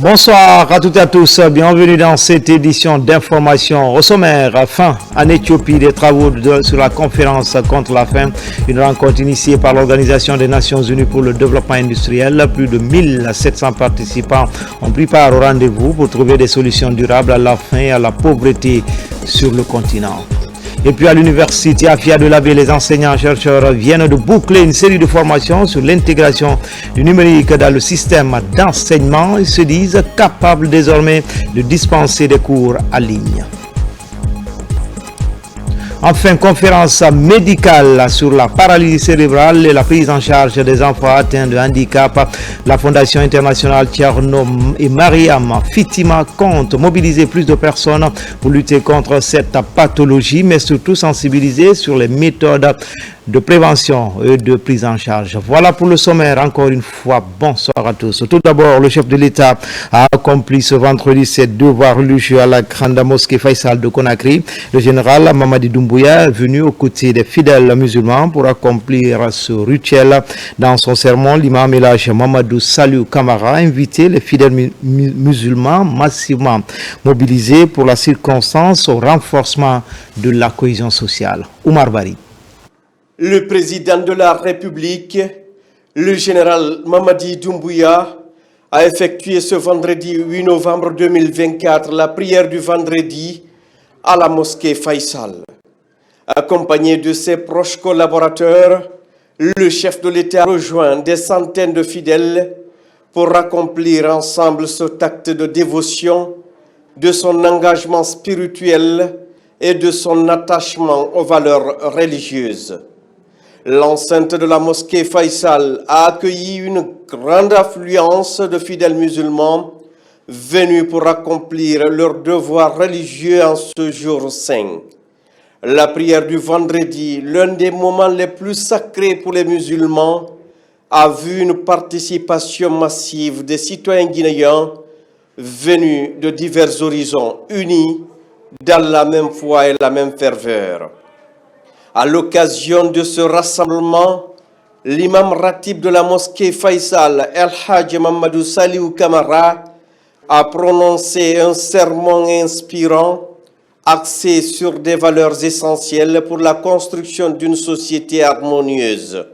Bonsoir à toutes et à tous, bienvenue dans cette édition d'information. Au sommaire, fin en Éthiopie des travaux sur la conférence contre la faim, une rencontre initiée par l'Organisation des Nations Unies pour le développement industriel. Plus de 1700 participants ont pris part au rendez-vous pour trouver des solutions durables à la faim et à la pauvreté sur le continent. Et puis à l'université Afia de l'Abbé, les enseignants-chercheurs viennent de boucler une série de formations sur l'intégration du numérique dans le système d'enseignement. Ils se disent capables désormais de dispenser des cours en ligne. Enfin, conférence médicale sur la paralysie cérébrale et la prise en charge des enfants atteints de handicap. La Fondation internationale Thierno et Mariam Fitima compte mobiliser plus de personnes pour lutter contre cette pathologie, mais surtout sensibiliser sur les méthodes de prévention et de prise en charge. Voilà pour le sommaire. Encore une fois, bonsoir à tous. Tout d'abord, le chef de l'État a accompli ce vendredi ses devoirs religieux à la grande mosquée Faisal de Conakry. Le général Mamadi Doumbouya est venu aux côtés des fidèles musulmans pour accomplir ce rituel. Dans son sermon, l'imam Elhadj Mamadou Saliou Camara a invité les fidèles musulmans massivement mobilisés pour la circonstance au renforcement de la cohésion sociale. Oumar Bari. Le président de la République, le général Mamadi Doumbouya, a effectué ce vendredi 8 novembre 2024 la prière du vendredi à la mosquée Faisal. Accompagné de ses proches collaborateurs, le chef de l'État a rejoint des centaines de fidèles pour accomplir ensemble cet acte de dévotion, de son engagement spirituel et de son attachement aux valeurs religieuses. L'enceinte de la mosquée Faisal a accueilli une grande affluence de fidèles musulmans venus pour accomplir leurs devoirs religieux en ce jour saint. La prière du vendredi, l'un des moments les plus sacrés pour les musulmans, a vu une participation massive des citoyens guinéens venus de divers horizons, unis dans la même foi et la même ferveur. À l'occasion de ce rassemblement, l'imam ratib de la mosquée Faisal, Elhadj Mamadou Saliou Camara, a prononcé un sermon inspirant axé sur des valeurs essentielles pour la construction d'une société harmonieuse.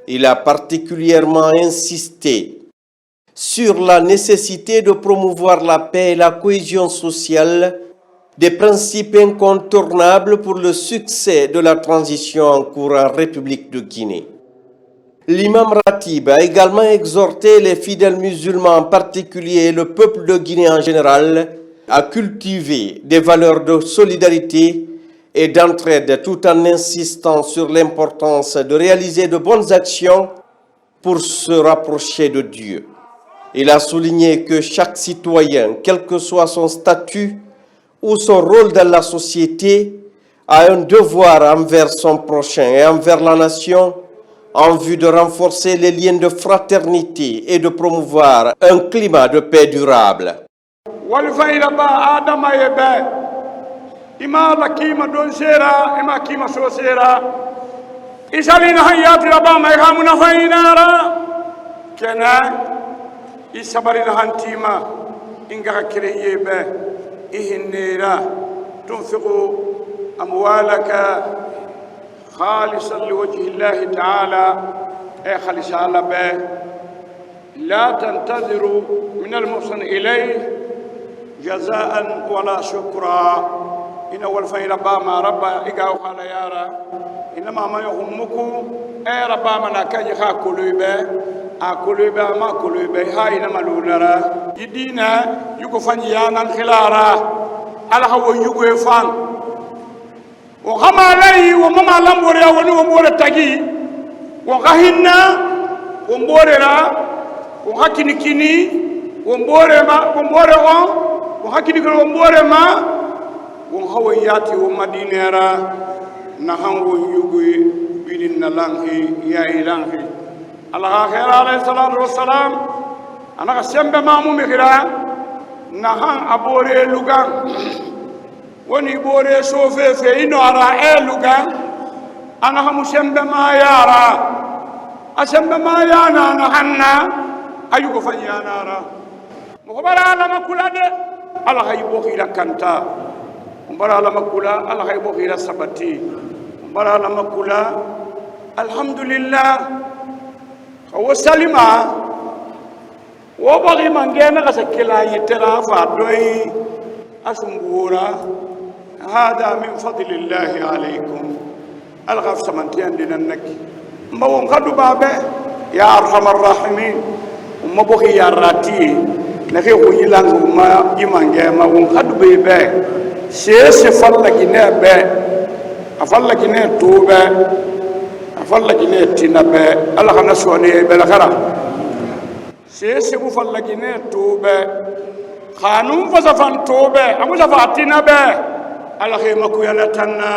Il a particulièrement insisté sur la nécessité de promouvoir la paix et la cohésion sociale, des principes incontournables pour le succès de la transition en cours en République de Guinée. L'imam Ratib a également exhorté les fidèles musulmans en particulier et le peuple de Guinée en général à cultiver des valeurs de solidarité et d'entraide tout en insistant sur l'importance de réaliser de bonnes actions pour se rapprocher de Dieu. Il a souligné que chaque citoyen, quel que soit son statut, ou son rôle dans la société, a un devoir envers son prochain et envers la nation en vue de renforcer les liens de fraternité et de promouvoir un climat de paix durable. إهنيرا تنفق أموالك خالصا لوجه الله تعالى خالص على به لا تنتظروا من المحسن إليه جزاء ولا شكرا إن أول فإن ربما ربا إقاو قال يارا إنما ما يهمكم أي ربا من كاجي خاكلوبة أكلوبة ما كلوبة هاي نملونرا يدينا يكفن يانا خلارا على هو يكفن وخما علي ومما لمبوريا ونمبور التاجي وغهنا ومبورنا وهكيني ومبورما ومبورما وهكيني ومبورما وهو ياتي ومدينة نحن ويجوي بين اللانه يا إلهي الله خير عليه الصلاة والسلام أنا قسم بمامو مخيرا نحن أبوري لغان وني بوري سوفي في إنو أرى لغان أنا هم سمبما يارا أسمبما يانا نحن أيوك فنيانا Mukubara la makula de ala haybo khira kanta mbara la makula ala haybo khira sabati mbara la makula alhamdulillah wa salima wa bagi mangena kasakila yitera fa doy asumbura hada min fadlillahi alaykum alghaf samantian dinannaki mbawon khadu babe ya arhamar rahimin mabokhi ya rati nake huyilangu ma jimange ma won khadu bebe se falla gine be afalla gine tobe afalla gine tinabe allah kana soni be la khara se bu falla gine tobe khanum fa safan tobe amu safatina be allah khema ku yana tanna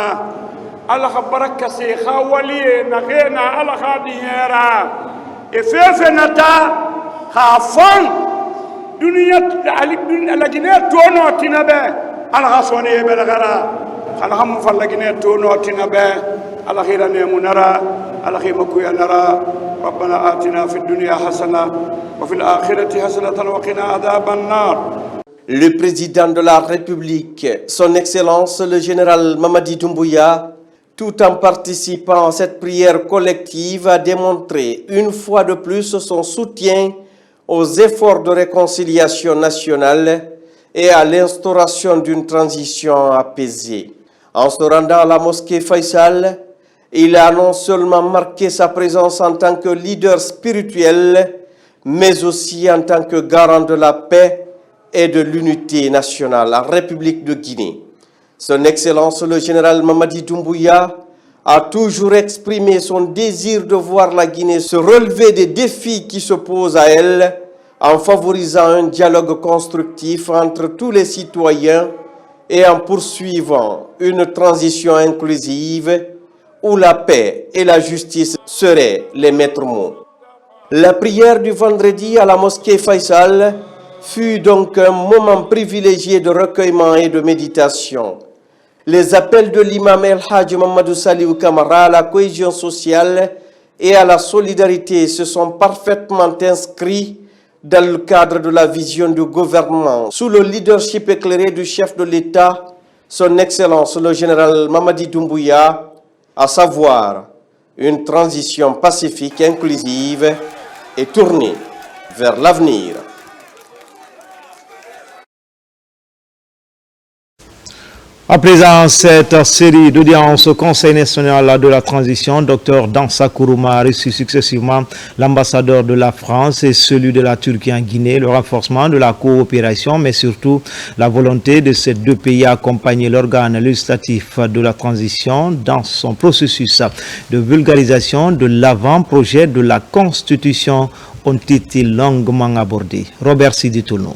allah baraka se khawali na khena allah khadiyera efefe nata khafan dunia alik dunia lagine tono tinabe allah soni be la khara khanam falla gine tono tinabe allah khirane munara allah khema ku yana ربنا آتنا في الدنيا حسنة وفي الآخرة حسنة وقنا عذاب النار. Le président de la République, son Excellence le général Mamadi Doumbouya, tout en participant à cette prière collective, a démontré une fois de plus son soutien aux efforts de réconciliation nationale et à l'instauration d'une transition apaisée. En se rendant à la mosquée Faisal, il a non seulement marqué sa présence en tant que leader spirituel, mais aussi en tant que garant de la paix et de l'unité nationale en République de Guinée. Son Excellence le général Mamadi Doumbouya a toujours exprimé son désir de voir la Guinée se relever des défis qui se posent à elle en favorisant un dialogue constructif entre tous les citoyens et en poursuivant une transition inclusive où la paix et la justice seraient les maîtres mots. La prière du vendredi à la mosquée Faisal fut donc un moment privilégié de recueillement et de méditation. Les appels de l'imam El Hadj Mamadou Saliou Kamara à la cohésion sociale et à la solidarité se sont parfaitement inscrits dans le cadre de la vision du gouvernement sous le leadership éclairé du chef de l'État, son Excellence le général Mamadi Doumbouya, à savoir une transition pacifique, inclusive et tournée vers l'avenir. À présent, cette série d'audiences au Conseil national de la transition, Dr Dansa Kourouma a reçu successivement l'ambassadeur de la France et celui de la Turquie en Guinée, le renforcement de la coopération, mais surtout la volonté de ces deux pays à accompagner l'organe législatif de la transition dans son processus de vulgarisation de l'avant-projet de la Constitution ont été longuement abordés. Robert Siditounou.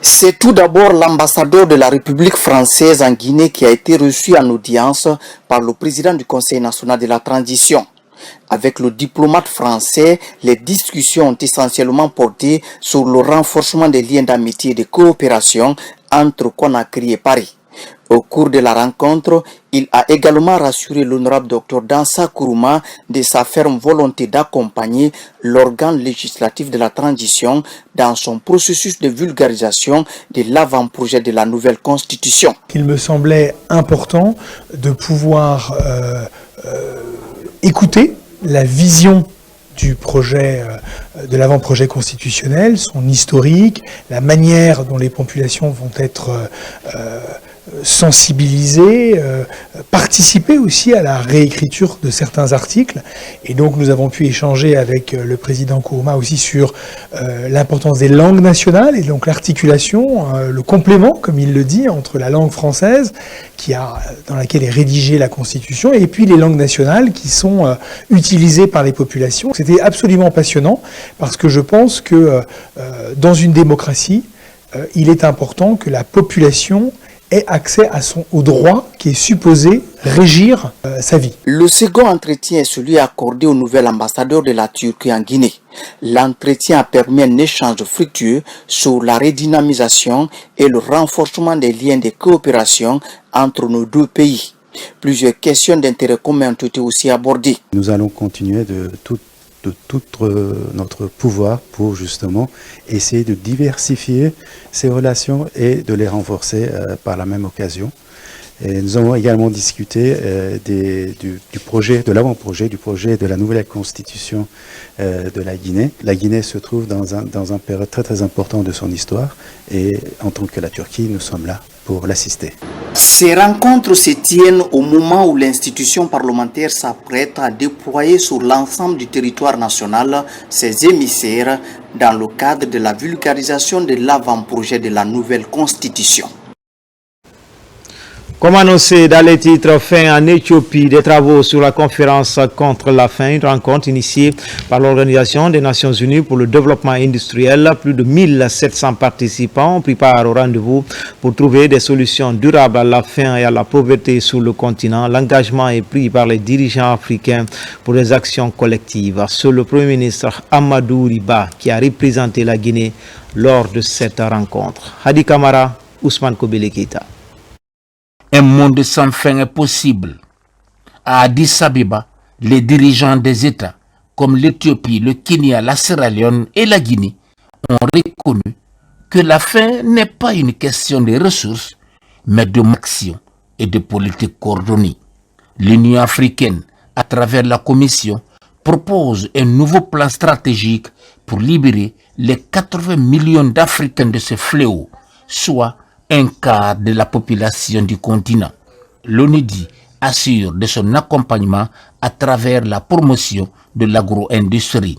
C'est tout d'abord l'ambassadeur de la République française en Guinée qui a été reçu en audience par le président du Conseil national de la transition. Avec le diplomate français, les discussions ont essentiellement porté sur le renforcement des liens d'amitié et de coopération entre Conakry et Paris. Au cours de la rencontre, il a également rassuré l'honorable Dr Dansa Kourouma de sa ferme volonté d'accompagner l'organe législatif de la transition dans son processus de vulgarisation de l'avant-projet de la nouvelle constitution. Il me semblait important de pouvoir écouter la vision du projet, de l'avant-projet constitutionnel, son historique, la manière dont les populations vont être sensibiliser, participer aussi à la réécriture de certains articles. Et donc nous avons pu échanger avec le président Kourouma aussi sur l'importance des langues nationales et donc l'articulation, le complément, comme il le dit, entre la langue française dans laquelle est rédigée la Constitution et puis les langues nationales qui sont utilisées par les populations. C'était absolument passionnant parce que je pense que dans une démocratie, il est important que la population ait accès au droit qui est supposé régir sa vie. Le second entretien est celui accordé au nouvel ambassadeur de la Turquie en Guinée. L'entretien a permis un échange fructueux sur la redynamisation et le renforcement des liens de coopération entre nos deux pays. Plusieurs questions d'intérêt commun ont été aussi abordées. Nous allons continuer de tout de tout notre pouvoir pour justement essayer de diversifier ces relations et de les renforcer par la même occasion. Et nous avons également discuté du projet, de l'avant-projet, du projet de la nouvelle constitution de la Guinée. La Guinée se trouve dans un période très très important de son histoire et en tant que la Turquie, nous sommes là pour l'assister. Ces rencontres se tiennent au moment où l'institution parlementaire s'apprête à déployer sur l'ensemble du territoire national ses émissaires dans le cadre de la vulgarisation de l'avant-projet de la nouvelle constitution. Comme annoncé dans les titres, fin en Éthiopie des travaux sur la conférence contre la faim, une rencontre initiée par l'Organisation des Nations Unies pour le développement industriel. Plus de 1700 participants ont pris part au rendez-vous pour trouver des solutions durables à la faim et à la pauvreté sur le continent. L'engagement est pris par les dirigeants africains pour des actions collectives. C'est le Premier ministre Amadou Riba qui a représenté la Guinée lors de cette rencontre. Hadi Kamara, Ousmane Kobele Keita. Un monde sans fin est possible. À Addis Abeba, les dirigeants des États, comme l'Éthiopie, le Kenya, la Sierra Leone et la Guinée, ont reconnu que la faim n'est pas une question de ressources, mais de action et de politique coordonnée. L'Union africaine, à travers la Commission, propose un nouveau plan stratégique pour libérer les 80 millions d'Africains de ce fléau, soit un quart de la population du continent. L'ONUDI assure de son accompagnement à travers la promotion de l'agro-industrie.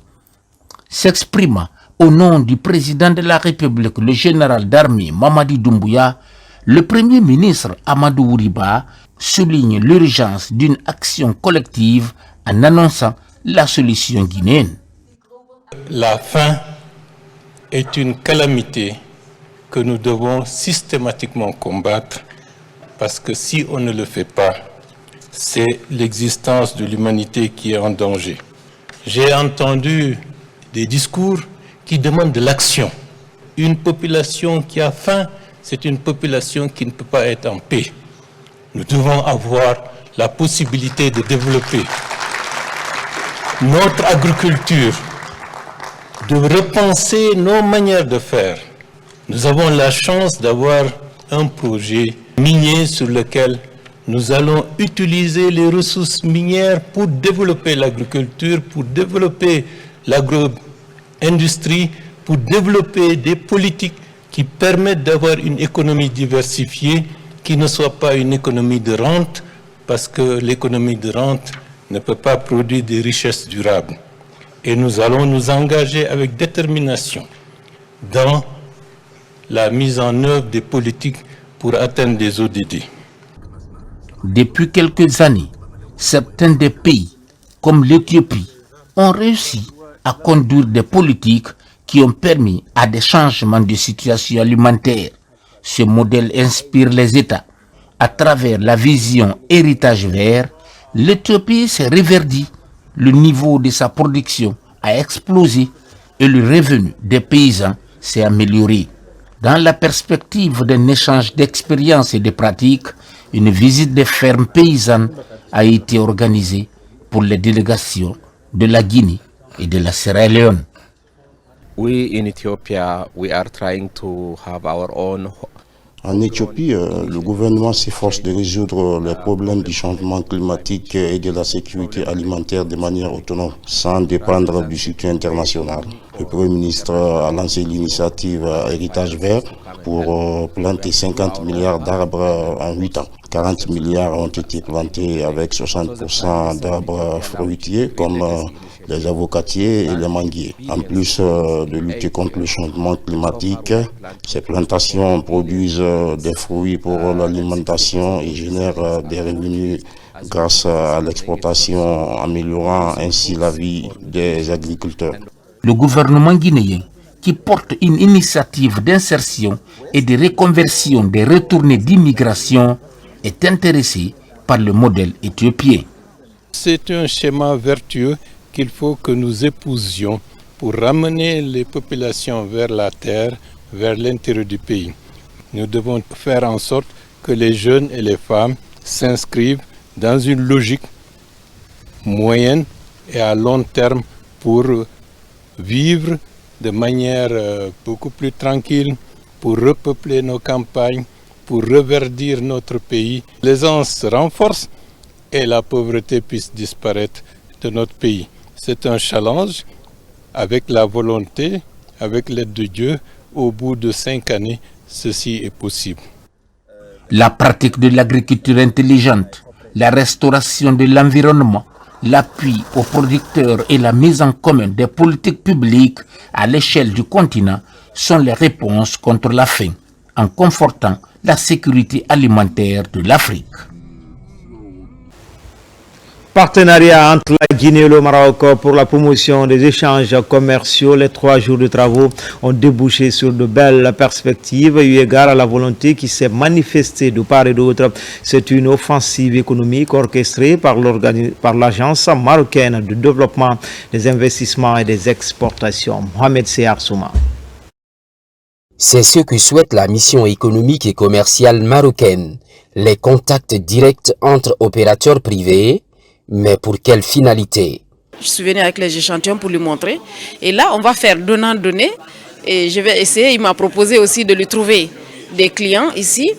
S'exprimant au nom du président de la République, le général d'armée Mamadi Doumbouya, le Premier ministre Amadou Riba souligne l'urgence d'une action collective en annonçant la solution guinéenne. La faim est une calamité que nous devons systématiquement combattre, parce que si on ne le fait pas, c'est l'existence de l'humanité qui est en danger. J'ai entendu des discours qui demandent de l'action. Une population qui a faim, c'est une population qui ne peut pas être en paix. Nous devons avoir la possibilité de développer notre agriculture, de repenser nos manières de faire. Nous avons la chance d'avoir un projet minier sur lequel nous allons utiliser les ressources minières pour développer l'agriculture, pour développer l'agro-industrie, pour développer des politiques qui permettent d'avoir une économie diversifiée, qui ne soit pas une économie de rente, parce que l'économie de rente ne peut pas produire des richesses durables. Et nous allons nous engager avec détermination dans la mise en œuvre des politiques pour atteindre des ODD. Depuis quelques années, certains des pays, comme l'Éthiopie, ont réussi à conduire des politiques qui ont permis à des changements de situation alimentaire. Ce modèle inspire les États. À travers la vision héritage vert, l'Éthiopie s'est reverdie, le niveau de sa production a explosé et le revenu des paysans s'est amélioré. Dans la perspective d'un échange d'expériences et de pratiques, une visite des fermes paysannes a été organisée pour les délégations de la Guinée et de la Sierra Leone. We in Ethiopia, we are trying to have our own. En Éthiopie, le gouvernement s'efforce de résoudre les problèmes du changement climatique et de la sécurité alimentaire de manière autonome, sans dépendre du soutien international. Le Premier ministre a lancé l'initiative Héritage Vert pour planter 50 milliards d'arbres en 8 ans. 40 milliards ont été plantés avec 60% d'arbres fruitiers comme les avocatiers et les manguiers. En plus de lutter contre le changement climatique, ces plantations produisent des fruits pour l'alimentation et génèrent des revenus grâce à l'exportation, améliorant ainsi la vie des agriculteurs. Le gouvernement guinéen, qui porte une initiative d'insertion et de reconversion des retournés d'immigration, est intéressé par le modèle éthiopien. C'est un schéma vertueux qu'il faut que nous épousions pour ramener les populations vers la terre, vers l'intérieur du pays. Nous devons faire en sorte que les jeunes et les femmes s'inscrivent dans une logique moyenne et à long terme pour vivre de manière beaucoup plus tranquille, pour repeupler nos campagnes, pour reverdir notre pays. L'aisance se renforce et la pauvreté puisse disparaître de notre pays. C'est un challenge avec la volonté, avec l'aide de Dieu. Au bout de 5 années, ceci est possible. La pratique de l'agriculture intelligente, la restauration de l'environnement, l'appui aux producteurs et la mise en commun des politiques publiques à l'échelle du continent sont les réponses contre la faim, en confortant la sécurité alimentaire de l'Afrique. Partenariat entre la Guinée et le Maroc pour la promotion des échanges commerciaux. Les 3 jours de travaux ont débouché sur de belles perspectives eu égard à la volonté qui s'est manifestée de part et d'autre. C'est une offensive économique orchestrée par l'Agence marocaine de développement des investissements et des exportations. Mohamed Seyar Souma. C'est ce que souhaite la mission économique et commerciale marocaine. Les contacts directs entre opérateurs privés. Mais pour quelle finalité? Je suis venu avec les échantillons pour lui montrer. Et là, on va faire donnant-donner. Et je vais essayer, il m'a proposé aussi de lui trouver des clients ici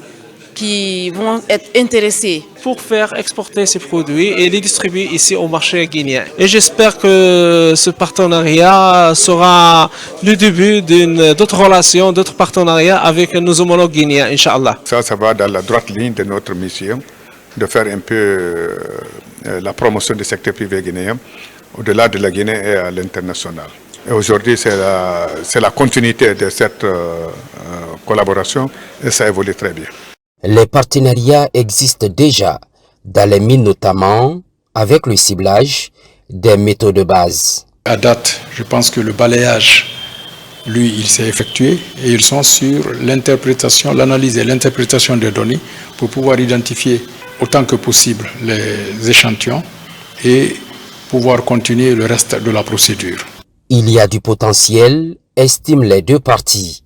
qui vont être intéressés pour faire exporter ces produits et les distribuer ici au marché guinéen. Et j'espère que ce partenariat sera le début d'autres relations, d'autres partenariats avec nos homologues guinéens, Inch'Allah. Ça va dans la droite ligne de notre mission, de faire un peu la promotion du secteur privé guinéen au-delà de la Guinée et à l'international. Et aujourd'hui, c'est la continuité de cette collaboration et ça évolue très bien. Les partenariats existent déjà, dans les mines notamment, avec le ciblage des métaux de base. À date, je pense que le balayage, lui, il s'est effectué et ils sont sur l'interprétation, l'analyse et l'interprétation des données pour pouvoir identifier autant que possible les échantillons et pouvoir continuer le reste de la procédure. Il y a du potentiel, estiment les deux parties.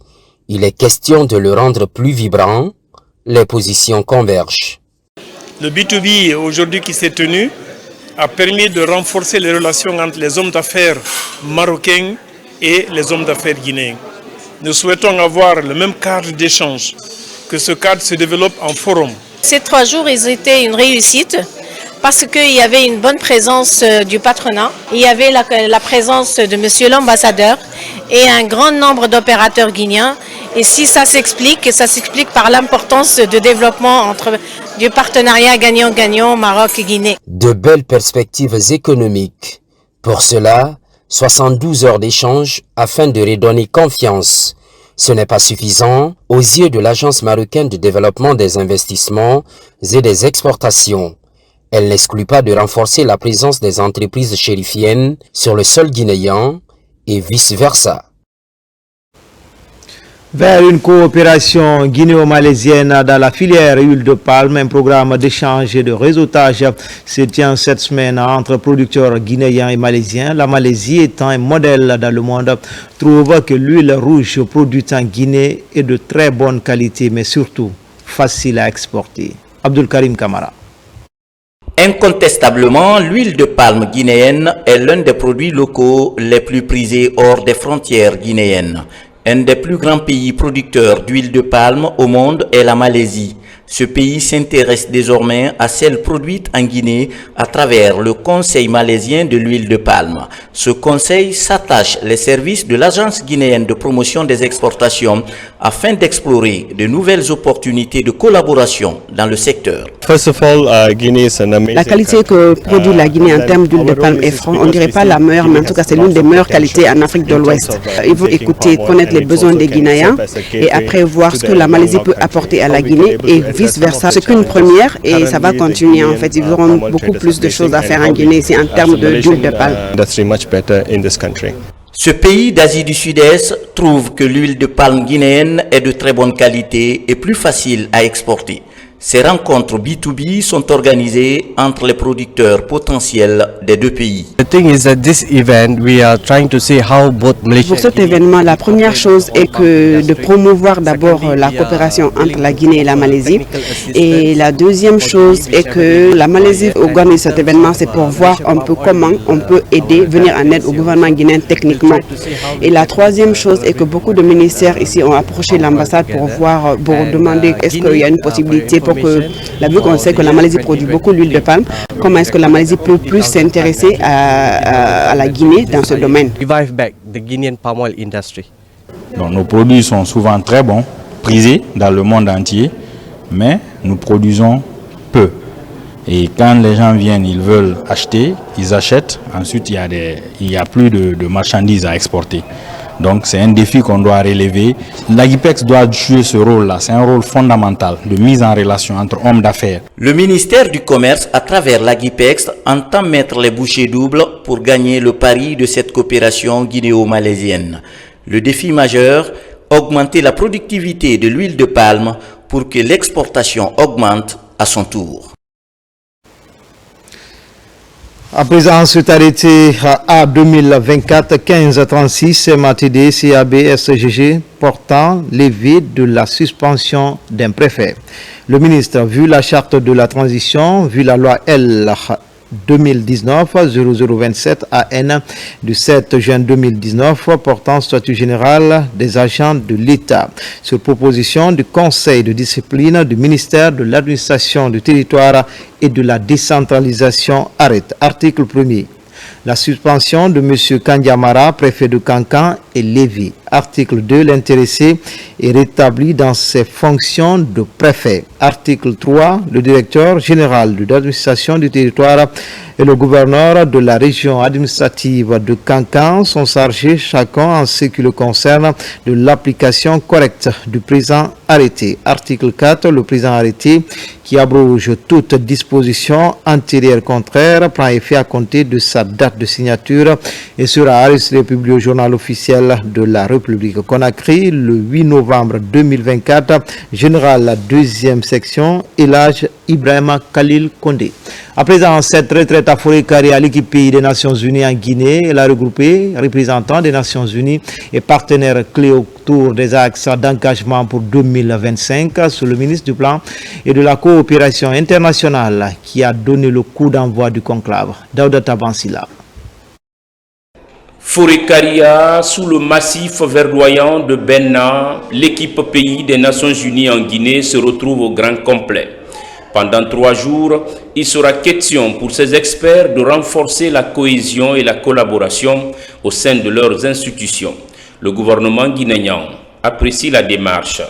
Il est question de le rendre plus vibrant. Les positions convergent. Le B2B aujourd'hui qui s'est tenu a permis de renforcer les relations entre les hommes d'affaires marocains et les hommes d'affaires guinéens. Nous souhaitons avoir le même cadre d'échange, que ce cadre se développe en forum. Ces 3 jours, ils étaient une réussite parce qu'il y avait une bonne présence du patronat, il y avait la présence de monsieur l'ambassadeur et un grand nombre d'opérateurs guinéens. Et si ça s'explique par l'importance de développement du partenariat gagnant-gagnant Maroc et Guinée. De belles perspectives économiques. Pour cela, 72 heures d'échange afin de redonner confiance. Ce n'est pas suffisant aux yeux de l'Agence marocaine de développement des investissements et des exportations. Elle n'exclut pas de renforcer la présence des entreprises chérifiennes sur le sol guinéen et vice-versa. Vers une coopération guinéo-malaisienne dans la filière huile de palme, un programme d'échange et de réseautage se tient cette semaine entre producteurs guinéens et malaisiens. La Malaisie étant un modèle dans le monde, trouve que l'huile rouge produite en Guinée est de très bonne qualité, mais surtout facile à exporter. Abdul Karim Kamara. Incontestablement, l'huile de palme guinéenne est l'un des produits locaux les plus prisés hors des frontières guinéennes. Un des plus grands pays producteurs d'huile de palme au monde est la Malaisie. Ce pays s'intéresse désormais à celle produite en Guinée à travers le Conseil malaisien de l'huile de palme. Ce conseil s'attache les services de l'Agence guinéenne de promotion des exportations afin d'explorer de nouvelles opportunités de collaboration dans le secteur. La qualité que produit la Guinée en termes d'huile de palme est franche. On ne dirait pas la meilleure, mais en tout cas c'est l'une des meilleures qualités en Afrique de l'Ouest. Ils vont écouter, connaître les besoins des Guinéens et après voir ce que la Malaisie peut apporter à la Guinée et vice-versa. C'est qu'une première et ça va continuer en fait. Ils auront beaucoup plus de choses à faire en Guinée ici en termes d'huile de palme. Ce pays d'Asie du Sud-Est trouve que l'huile de palme guinéenne est de très bonne qualité et plus facile à exporter. Ces rencontres B2B sont organisées entre les producteurs potentiels des deux pays. Pour cet événement, la première chose est que de promouvoir d'abord la coopération entre la Guinée et la Malaisie. Et la deuxième chose est que la Malaisie organise cet événement, c'est pour voir un peu comment on peut aider, venir en aide au gouvernement guinéen techniquement. Et la troisième chose est que beaucoup de ministères ici ont approché l'ambassade pour demander est-ce qu'il y a une possibilité pour que, vu qu'on sait que la Malaisie produit beaucoup d'huile de palme, comment est-ce que la Malaisie peut plus s'intéresser à la Guinée dans ce domaine? Donc, nos produits sont souvent très bons, prisés dans le monde entier, mais nous produisons peu. Et quand les gens viennent, ils veulent acheter, ils achètent. Ensuite, il y a plus de marchandises à exporter. Donc c'est un défi qu'on doit relever. L'Agipex doit jouer ce rôle-là. C'est un rôle fondamental de mise en relation entre hommes d'affaires. Le ministère du Commerce, à travers l'Agipex, entend mettre les bouchées doubles pour gagner le pari de cette coopération guinéo-malaisienne. Le défi majeur, augmenter la productivité de l'huile de palme pour que l'exportation augmente à son tour. À présent, c'est arrêté à 2024-15-36 MATD CAB SGG portant levée de la suspension d'un préfet. Le ministre, vu la charte de la transition, vu la loi L 2019-0027 AN du 7 juin 2019 portant statut général des agents de l'État. Sur proposition du Conseil de discipline du ministère de l'administration du territoire et de la décentralisation arrête. Article 1er. La suspension de M. Kandiamara, préfet de Kankan, est levée. Article 2. L'intéressé est rétabli dans ses fonctions de préfet. Article 3. Le directeur général de l'administration du territoire et le gouverneur de la région administrative de Kankan sont chargés chacun en ce qui le concerne de l'application correcte du présent arrêté. Article 4. Le présent arrêté qui abroge toute disposition antérieure contraire prend effet à compter de sa date de signature et sera enregistré et publié au journal officiel de la République. Conakry, le 8 novembre 2024, général 2e section, Elhadj Ibrahima Khalil Kondé. À présent, cette retraite à Forêt-Carrée à l'équipe pays des Nations Unies en Guinée, elle a regroupé représentants des Nations Unies et partenaires clés autour des axes d'engagement pour 2025 sous le ministre du Plan et de la coopération internationale qui a donné le coup d'envoi du conclave. Daouda Tabansila. Forêt-Carrée, sous le massif verdoyant de Benna, l'équipe pays des Nations Unies en Guinée se retrouve au grand complet. Pendant 3 jours, il sera question pour ces experts de renforcer la cohésion et la collaboration au sein de leurs institutions. Le gouvernement guinéen apprécie la démarche.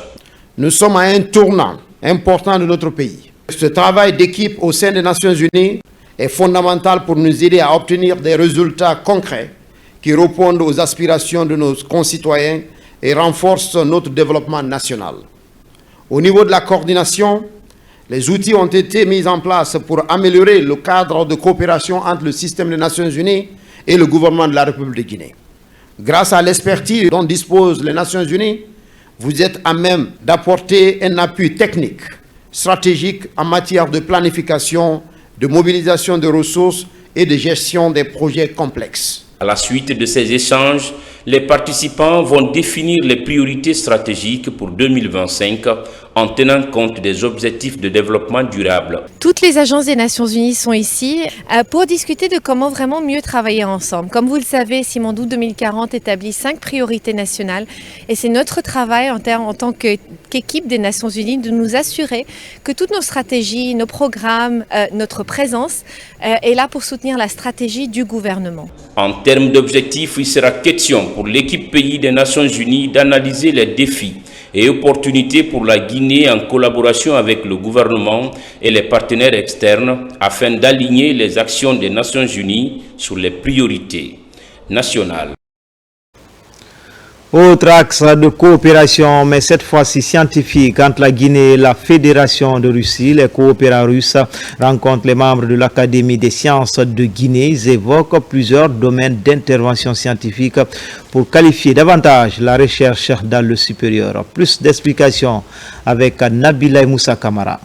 Nous sommes à un tournant important de notre pays. Ce travail d'équipe au sein des Nations Unies est fondamental pour nous aider à obtenir des résultats concrets qui répondent aux aspirations de nos concitoyens et renforcent notre développement national. Au niveau de la coordination, les outils ont été mis en place pour améliorer le cadre de coopération entre le système des Nations Unies et le gouvernement de la République de Guinée. Grâce à l'expertise dont disposent les Nations Unies, vous êtes à même d'apporter un appui technique, stratégique en matière de planification, de mobilisation de ressources et de gestion des projets complexes. À la suite de ces échanges, les participants vont définir les priorités stratégiques pour 2025 en tenant compte des objectifs de développement durable. Toutes les agences des Nations Unies sont ici pour discuter de comment vraiment mieux travailler ensemble. Comme vous le savez, Simandou 2040 établit 5 priorités nationales et c'est notre travail en tant qu'équipe des Nations Unies de nous assurer que toutes nos stratégies, nos programmes, notre présence est là pour soutenir la stratégie du gouvernement. En termes d'objectifs, il sera question pour l'équipe pays des Nations Unies d'analyser les défis et opportunités pour la Guinée en collaboration avec le gouvernement et les partenaires externes afin d'aligner les actions des Nations Unies sur les priorités nationales. Autre axe de coopération, mais cette fois-ci scientifique, entre la Guinée et la Fédération de Russie. Les coopérants russes rencontrent les membres de l'Académie des sciences de Guinée. Ils évoquent plusieurs domaines d'intervention scientifique pour qualifier davantage la recherche dans le supérieur. Plus d'explications avec Nabila Moussa Kamara.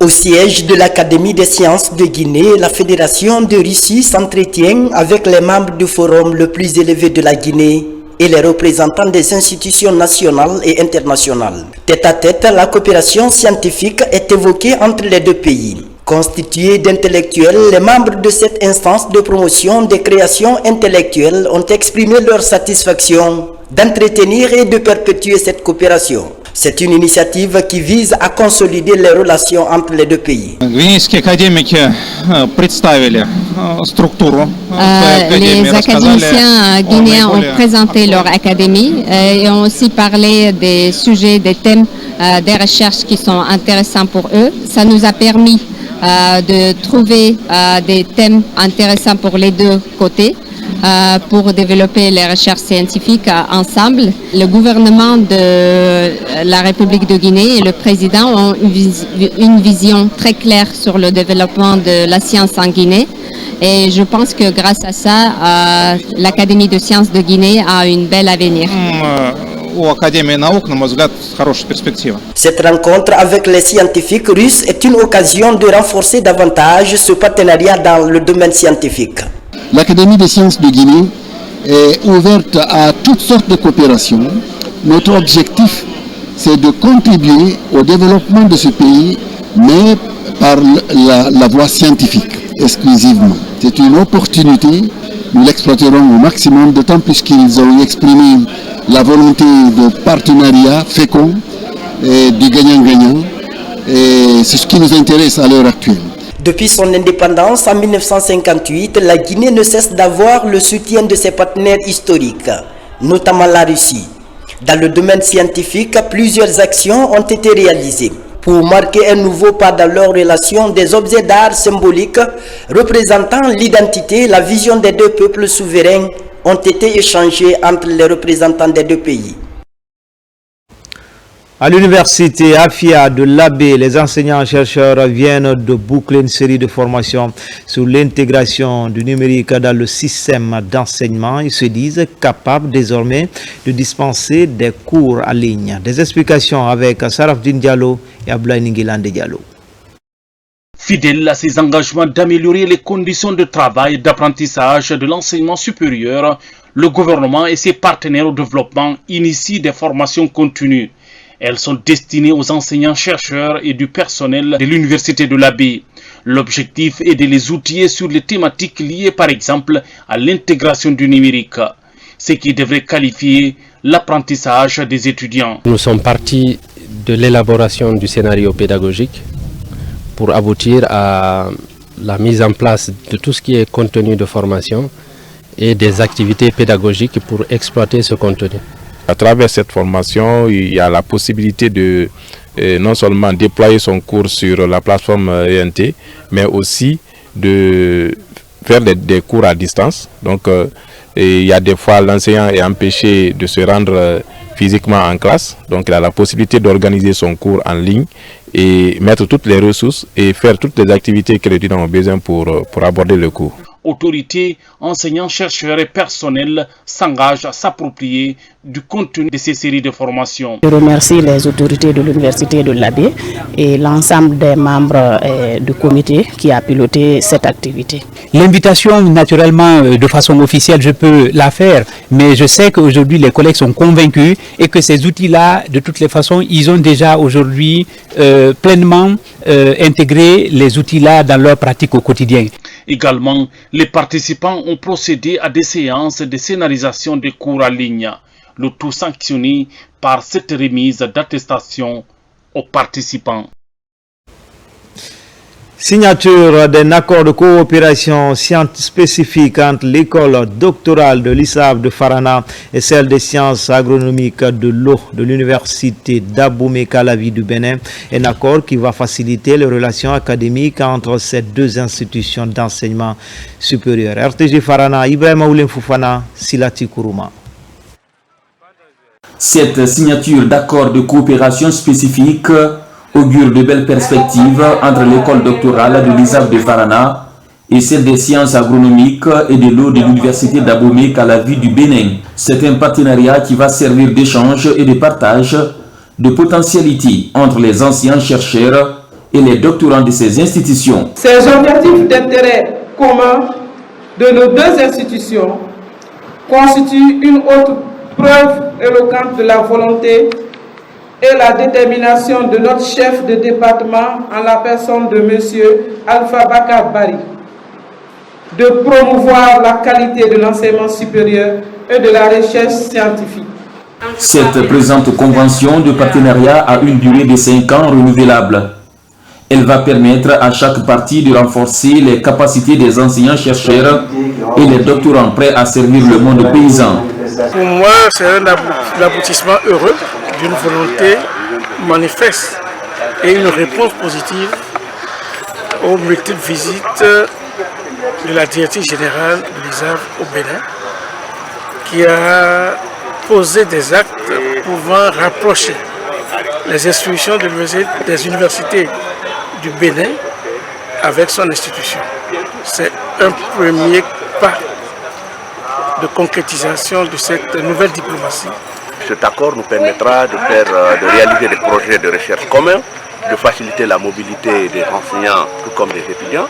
Au siège de l'Académie des sciences de Guinée, la Fédération de Russie s'entretient avec les membres du forum le plus élevé de la Guinée et les représentants des institutions nationales et internationales. Tête à tête, la coopération scientifique est évoquée entre les deux pays. Constitués d'intellectuels, les membres de cette instance de promotion des créations intellectuelles ont exprimé leur satisfaction d'entretenir et de perpétuer cette coopération. C'est une initiative qui vise à consolider les relations entre les deux pays. Les académiciens guinéens ont présenté leur académie et ont aussi parlé des sujets, des thèmes, des recherches qui sont intéressants pour eux. Ça nous a permis de trouver des thèmes intéressants pour les deux côtés. Pour développer les recherches scientifiques ensemble. Le gouvernement de la République de Guinée et le président ont une vision très claire sur le développement de la science en Guinée. Et je pense que grâce à ça, l'Académie de sciences de Guinée a un bel avenir. Cette rencontre avec les scientifiques russes est une occasion de renforcer davantage ce partenariat dans le domaine scientifique. L'Académie des sciences de Guinée est ouverte à toutes sortes de coopérations. Notre objectif, c'est de contribuer au développement de ce pays, mais par la voie scientifique, exclusivement. C'est une opportunité, nous l'exploiterons au maximum, d'autant plus qu'ils ont exprimé la volonté de partenariat fécond et du gagnant-gagnant. Et c'est ce qui nous intéresse à l'heure actuelle. Depuis son indépendance en 1958, la Guinée ne cesse d'avoir le soutien de ses partenaires historiques, notamment la Russie. Dans le domaine scientifique, plusieurs actions ont été réalisées. Pour marquer un nouveau pas dans leurs relations, des objets d'art symboliques représentant l'identité et la vision des deux peuples souverains ont été échangés entre les représentants des deux pays. À l'université Afia de l'Abbé, les enseignants-chercheurs viennent de boucler une série de formations sur l'intégration du numérique dans le système d'enseignement. Ils se disent capables désormais de dispenser des cours en ligne. Des explications avec Sarafdine Diallo et Abdoulaye Ningilande Diallo. Fidèle à ses engagements d'améliorer les conditions de travail et d'apprentissage de l'enseignement supérieur, le gouvernement et ses partenaires au développement initient des formations continues. Elles sont destinées aux enseignants-chercheurs et du personnel de l'université de l'Abbé. L'objectif est de les outiller sur les thématiques liées par exemple à l'intégration du numérique, ce qui devrait qualifier l'apprentissage des étudiants. Nous sommes partis de l'élaboration du scénario pédagogique pour aboutir à la mise en place de tout ce qui est contenu de formation et des activités pédagogiques pour exploiter ce contenu. À travers cette formation, il y a la possibilité de non seulement déployer son cours sur la plateforme ENT, mais aussi de faire des cours à distance. Donc, il y a des fois l'enseignant est empêché de se rendre physiquement en classe. Donc, il a la possibilité d'organiser son cours en ligne et mettre toutes les ressources et faire toutes les activités que les étudiants ont besoin pour aborder le cours. Autorités, enseignants, chercheurs et personnels s'engagent à s'approprier du contenu de ces séries de formations. Je remercie les autorités de l'université de l'Abbé et l'ensemble des membres du comité qui a piloté cette activité. L'invitation, naturellement, de façon officielle, je peux la faire, mais je sais qu'aujourd'hui les collègues sont convaincus et que ces outils-là, de toutes les façons, ils ont déjà aujourd'hui pleinement intégré les outils-là dans leur pratique au quotidien. Également, les participants ont procédé à des séances de scénarisation des cours en ligne, le tout sanctionné par cette remise d'attestation aux participants. Signature d'un accord de coopération spécifique entre l'école doctorale de l'ISAF de Farana et celle des sciences agronomiques de l'eau de l'université d'Abomey-Calavi du Bénin. Un accord qui va faciliter les relations académiques entre ces deux institutions d'enseignement supérieur. RTG Farana, Ibrahima Oulem Foufana, Silati Kourouma. Cette signature d'accord de coopération spécifique augure de belles perspectives entre l'école doctorale de l'ISAF de Farana et celle des sciences agronomiques et de l'eau de l'université d'Abomey-Calavi du Bénin. C'est un partenariat qui va servir d'échange et de partage de potentialités entre les anciens chercheurs et les doctorants de ces institutions. Ces objectifs d'intérêt commun de nos deux institutions constituent une autre preuve éloquente de la volonté et la détermination de notre chef de département en la personne de M. Alpha Bakar Bari de promouvoir la qualité de l'enseignement supérieur et de la recherche scientifique. Cette présente convention de partenariat a une durée de 5 ans renouvelable. Elle va permettre à chaque partie de renforcer les capacités des enseignants-chercheurs et les doctorants prêts à servir le monde paysan. Pour moi, c'est un aboutissement heureux d'une volonté manifeste et une réponse positive aux multiples visites de la directrice générale de l'ISAV au Bénin, qui a posé des actes pouvant rapprocher les institutions des universités du Bénin avec son institution. C'est un premier pas de concrétisation de cette nouvelle diplomatie. Cet accord nous permettra de réaliser des projets de recherche communs, de faciliter la mobilité des enseignants tout comme des étudiants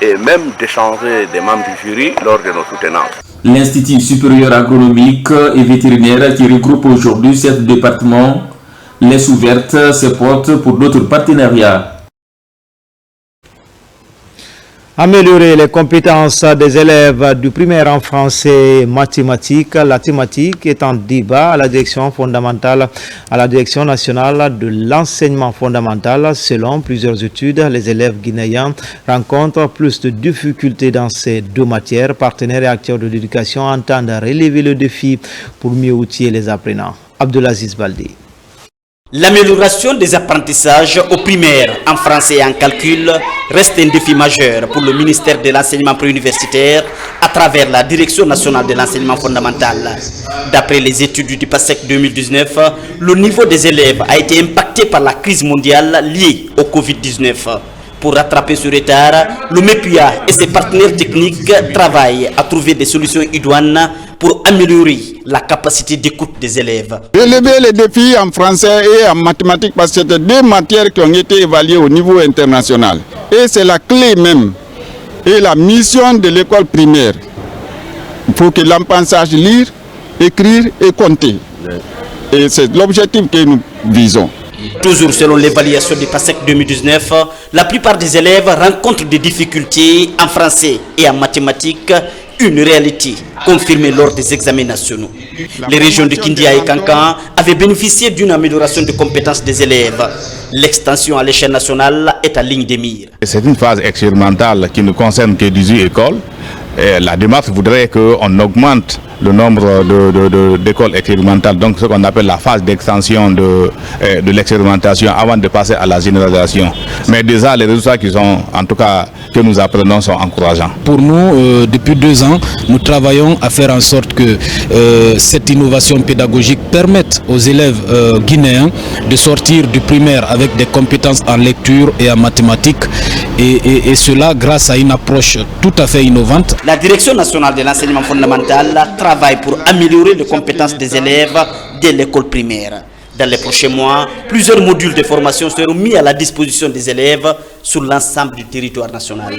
et même d'échanger des membres du jury lors de nos soutenances. L'Institut supérieur agronomique et vétérinaire qui regroupe aujourd'hui 7 départements laisse ouvertes ses portes pour d'autres partenariats. Améliorer les compétences des élèves du primaire en français et mathématiques. La thématique est en débat à la direction fondamentale, à la direction nationale de l'enseignement fondamental. Selon plusieurs études, les élèves guinéens rencontrent plus de difficultés dans ces deux matières. Partenaires et acteurs de l'éducation entendent relever le défi pour mieux outiller les apprenants. Abdelaziz Baldé. L'amélioration des apprentissages au primaire en français et en calcul reste un défi majeur pour le ministère de l'enseignement préuniversitaire à travers la Direction nationale de l'enseignement fondamental. D'après les études du DIPASEC 2019, le niveau des élèves a été impacté par la crise mondiale liée au Covid-19. Pour rattraper ce retard, le MEPUA et ses partenaires techniques travaillent à trouver des solutions idoines pour améliorer la capacité d'écoute des élèves. Relever les défis en français et en mathématiques parce que c'est deux matières qui ont été évaluées au niveau international. Et c'est la clé même et la mission de l'école primaire. Il faut que l'enfant sache lire, écrire et compter. Et c'est l'objectif que nous visons. Toujours selon l'évaluation du PASEC 2019, la plupart des élèves rencontrent des difficultés en français et en mathématiques, une réalité confirmée lors des examens nationaux. Les régions de Kindia et Kankan avaient bénéficié d'une amélioration de compétences des élèves. L'extension à l'échelle nationale est en ligne de mire. C'est une phase expérimentale qui ne concerne que 18 écoles. Et la démarche voudrait qu'on augmente le nombre d'écoles expérimentales, donc ce qu'on appelle la phase d'extension de l'expérimentation avant de passer à la généralisation. Mais déjà, les résultats que nous apprenons sont encourageants. Pour nous, depuis 2 ans, nous travaillons à faire en sorte que cette innovation pédagogique permette aux élèves guinéens de sortir du primaire avec des compétences en lecture et en mathématiques, et cela grâce à une approche tout à fait innovante. La Direction nationale de l'enseignement fondamental travaille pour améliorer les compétences des élèves dès l'école primaire. Dans les prochains mois, plusieurs modules de formation seront mis à la disposition des élèves sur l'ensemble du territoire national.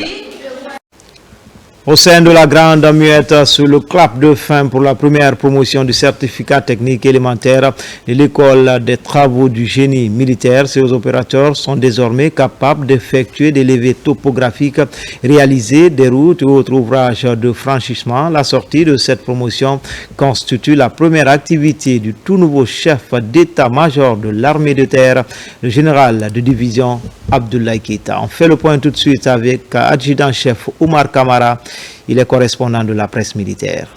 Au sein de la Grande Muette, sur le clap de fin pour la première promotion du certificat technique élémentaire de l'école des travaux du génie militaire, ces opérateurs sont désormais capables d'effectuer des levées topographiques, réaliser des routes et autres ouvrages de franchissement. La sortie de cette promotion constitue la première activité du tout nouveau chef d'état-major de l'armée de terre, le général de division Abdoulaye Keita. On fait le point tout de suite avec adjudant-chef Oumar Kamara. Il est correspondant de la presse militaire.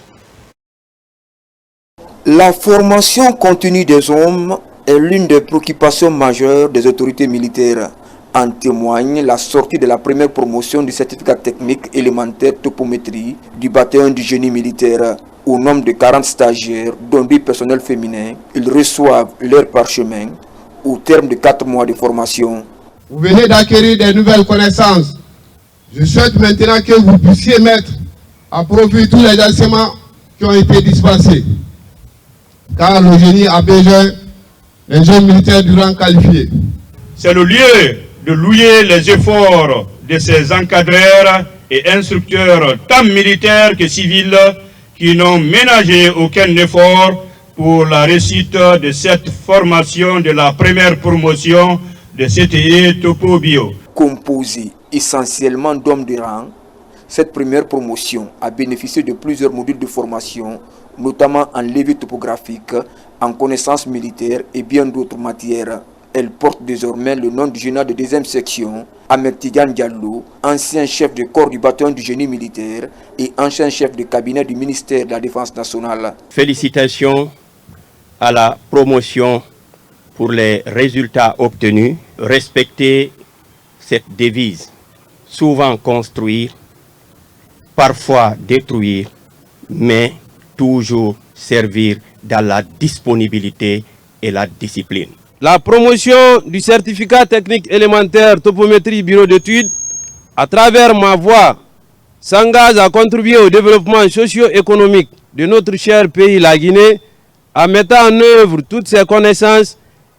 La formation continue des hommes est l'une des préoccupations majeures des autorités militaires. En témoigne la sortie de la première promotion du certificat technique élémentaire topométrie du bataillon du génie militaire. Au nombre de 40 stagiaires, dont 8 personnels féminins, ils reçoivent leur parchemin au terme de 4 mois de formation. Vous venez d'acquérir des nouvelles connaissances. Je souhaite maintenant que vous puissiez mettre à profit tous les enseignements qui ont été dispensés. Car le génie a besoin d'un jeune militaire du rang qualifié. C'est le lieu de louer les efforts de ses encadreurs et instructeurs tant militaires que civils qui n'ont ménagé aucun effort pour la réussite de cette formation de la première promotion de CTE Topo Bio. Composée essentiellement d'hommes de rang, cette première promotion a bénéficié de plusieurs modules de formation, notamment en levée topographique, en connaissances militaires et bien d'autres matières. Elle porte désormais le nom du général de 2e section, Ahmed Tidiane Diallo, ancien chef de corps du bataillon du génie militaire et ancien chef de cabinet du ministère de la Défense nationale. Félicitations à la promotion pour les résultats obtenus. Respecter cette devise, souvent construire, parfois détruire, mais toujours servir dans la disponibilité et la discipline. La promotion du certificat technique élémentaire topométrie bureau d'études, à travers ma voix, s'engage à contribuer au développement socio-économique de notre cher pays, la Guinée, en mettant en œuvre toutes ces connaissances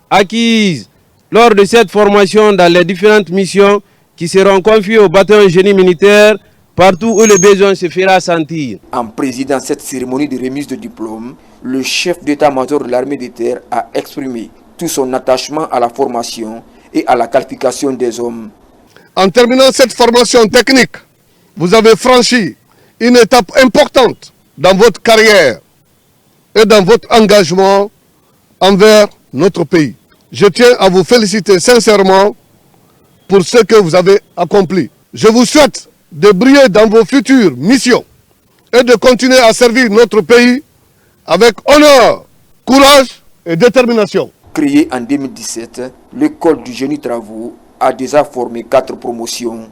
acquises lors de cette formation dans les différentes missions qui seront confiées au bataillon génie militaire partout où le besoin se fera sentir. En présidant cette cérémonie de remise de diplôme, le chef d'état-major de l'armée de terre a exprimé tout son attachement à la formation et à la qualification des hommes. En terminant cette formation technique, vous avez franchi une étape importante dans votre carrière et dans votre engagement envers notre pays. Je tiens à vous féliciter sincèrement pour ce que vous avez accompli. Je vous souhaite de briller dans vos futures missions et de continuer à servir notre pays avec honneur, courage et détermination. Créée en 2017, l'école du génie travaux a déjà formé 4 promotions.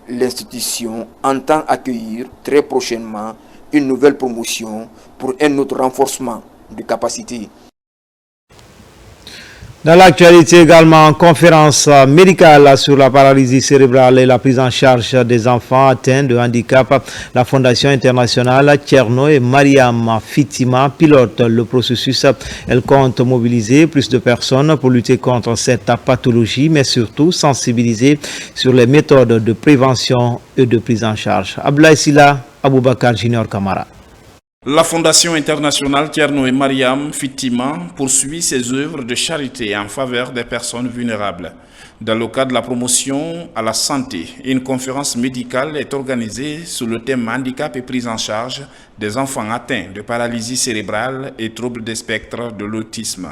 L'institution entend accueillir très prochainement une nouvelle promotion pour un autre renforcement de capacité. Dans l'actualité également, conférence médicale sur la paralysie cérébrale et la prise en charge des enfants atteints de handicap. La Fondation internationale Thierno et Mariam Fitima pilote le processus. Elle compte mobiliser plus de personnes pour lutter contre cette pathologie, mais surtout sensibiliser sur les méthodes de prévention et de prise en charge. Abdoulaye Silla, Aboubakar Junior Kamara. La Fondation internationale Thierno et Mariam Fitima poursuit ses œuvres de charité en faveur des personnes vulnérables. Dans le cadre de la promotion à la santé, une conférence médicale est organisée sous le thème handicap et prise en charge des enfants atteints de paralysie cérébrale et troubles des spectres de l'autisme.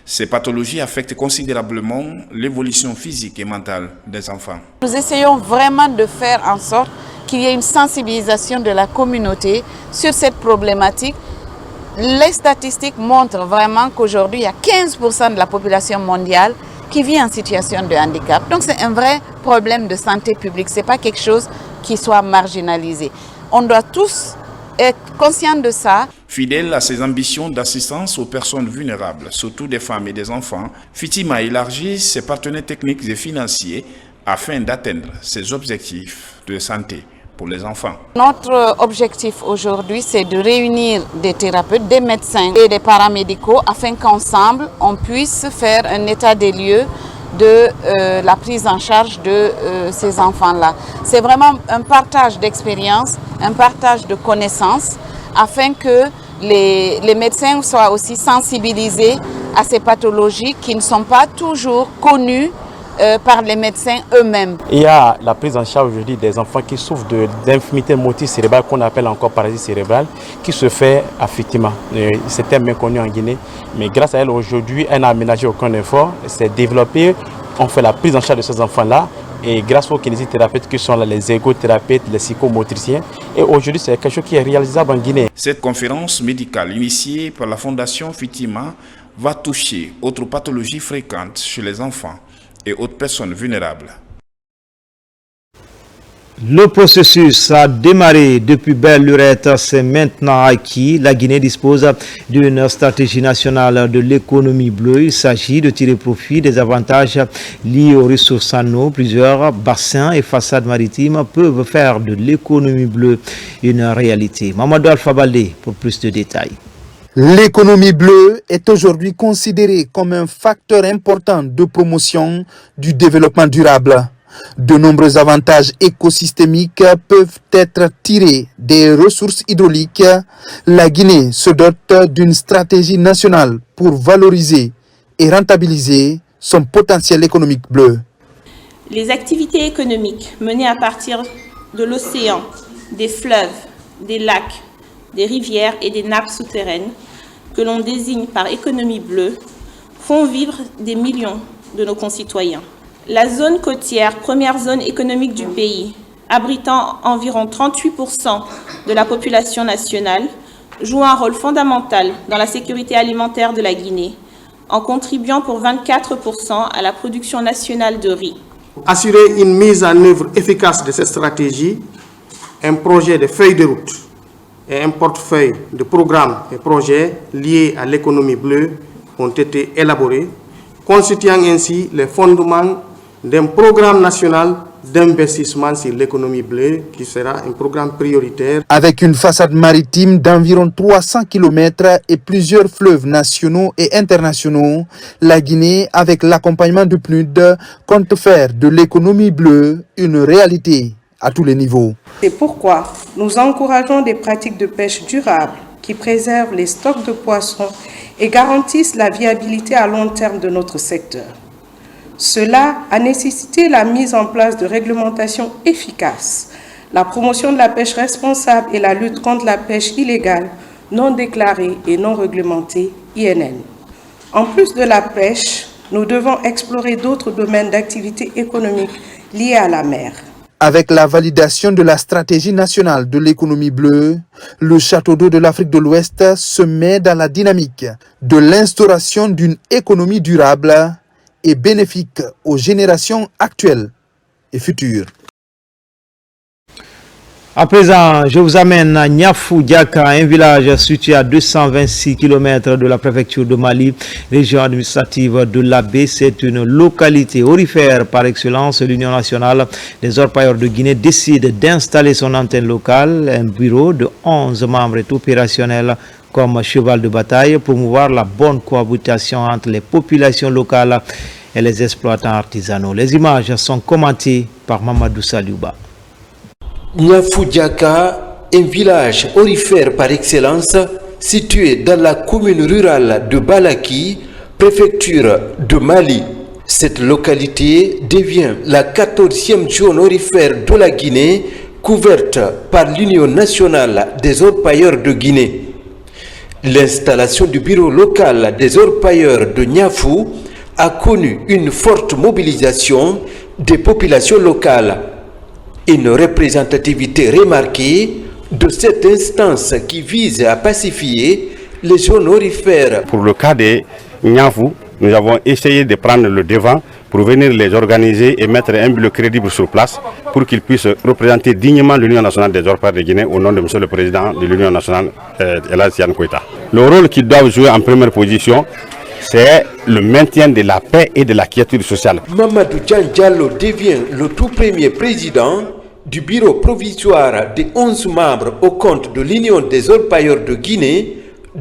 Ces pathologies affectent considérablement l'évolution physique et mentale des enfants. Nous essayons vraiment de faire en sorte qu'il y ait une sensibilisation de la communauté sur cette problématique. Les statistiques montrent vraiment qu'aujourd'hui, il y a 15% de la population mondiale qui vit en situation de handicap. Donc c'est un vrai problème de santé publique, ce n'est pas quelque chose qui soit marginalisé. On doit tous être conscients de ça. Fidèle à ses ambitions d'assistance aux personnes vulnérables, surtout des femmes et des enfants, Fitima élargit ses partenaires techniques et financiers afin d'atteindre ses objectifs de santé pour les enfants. Notre objectif aujourd'hui, c'est de réunir des thérapeutes, des médecins et des paramédicaux afin qu'ensemble, on puisse faire un état des lieux de la prise en charge de ces enfants-là. C'est vraiment un partage d'expérience, un partage de connaissances afin que les médecins soient aussi sensibilisés à ces pathologies qui ne sont pas toujours connues par les médecins eux-mêmes. Il y a la prise en charge aujourd'hui des enfants qui souffrent d'infirmité motrice cérébrale qu'on appelle encore paralysie cérébrale qui se fait à Fitima. C'était méconnu en Guinée, mais grâce à elle aujourd'hui, elle n'a aménagé aucun effort, s'est développée, on fait la prise en charge de ces enfants-là et grâce aux kinésithérapeutes qui sont là, les ergothérapeutes, les psychomotriciens, et aujourd'hui c'est quelque chose qui est réalisable en Guinée. Cette conférence médicale initiée par la Fondation Fitima va toucher autres pathologies fréquentes chez les enfants et autres personnes vulnérables. Le processus a démarré depuis belle lurette, c'est maintenant acquis. La Guinée dispose d'une stratégie nationale de l'économie bleue. Il s'agit de tirer profit des avantages liés aux ressources en eau. Plusieurs bassins et façades maritimes peuvent faire de l'économie bleue une réalité. Mamadou Alpha Baldé pour plus de détails. L'économie bleue est aujourd'hui considérée comme un facteur important de promotion du développement durable. De nombreux avantages écosystémiques peuvent être tirés des ressources hydrauliques. La Guinée se dote d'une stratégie nationale pour valoriser et rentabiliser son potentiel économique bleu. Les activités économiques menées à partir de l'océan, des fleuves, des lacs, des rivières et des nappes souterraines, que l'on désigne par économie bleue, font vivre des millions de nos concitoyens. La zone côtière, première zone économique du pays, abritant environ 38% de la population nationale, joue un rôle fondamental dans la sécurité alimentaire de la Guinée, en contribuant pour 24% à la production nationale de riz. Assurer une mise en œuvre efficace de cette stratégie, un projet de feuille de route et un portefeuille de programmes et projets liés à l'économie bleue ont été élaborés, constituant ainsi les fondements d'un programme national d'investissement sur l'économie bleue qui sera un programme prioritaire. Avec une façade maritime d'environ 300 km et plusieurs fleuves nationaux et internationaux, la Guinée, avec l'accompagnement du PNUD, compte faire de l'économie bleue une réalité à tous les niveaux. C'est pourquoi nous encourageons des pratiques de pêche durables qui préservent les stocks de poissons et garantissent la viabilité à long terme de notre secteur. Cela a nécessité la mise en place de réglementations efficaces, la promotion de la pêche responsable et la lutte contre la pêche illégale, non déclarée et non réglementée, INN. En plus de la pêche, nous devons explorer d'autres domaines d'activité économique liés à la mer. Avec la validation de la stratégie nationale de l'économie bleue, le château d'eau de l'Afrique de l'Ouest se met dans la dynamique de l'instauration d'une économie durable et bénéfique aux générations actuelles et futures. À présent, je vous amène à Niafou-Diaka, un village situé à 226 km de la préfecture de Mali, région administrative de l'Abbé. C'est une localité aurifère par excellence. L'Union nationale des orpailleurs de Guinée décide d'installer son antenne locale. Un bureau de 11 membres est opérationnel comme cheval de bataille pour promouvoir la bonne cohabitation entre les populations locales et les exploitants artisanaux. Les images sont commentées par Mamadou Saliouba. Niafou-Diaka, un village aurifère par excellence, situé dans la commune rurale de Balaki, préfecture de Mali. Cette localité devient la 14e zone aurifère de la Guinée, couverte par l'Union nationale des orpailleurs de Guinée. L'installation du bureau local des orpailleurs de Niafou a connu une forte mobilisation des populations locales. Une représentativité remarquée de cette instance qui vise à pacifier les zones aurifères. Pour le cas des Niafou, nous avons essayé de prendre le devant pour venir les organiser et mettre un bureau crédible sur place pour qu'ils puissent représenter dignement l'Union nationale des orpailleurs de Guinée au nom de M. le Président de l'Union nationale, El Hadji Tidiane Koïta. Le rôle qu'ils doivent jouer en première position, c'est le maintien de la paix et de la quiétude sociale. Mamadou Diallo devient le tout premier président du bureau provisoire des 11 membres au compte de l'Union des orpailleurs de Guinée.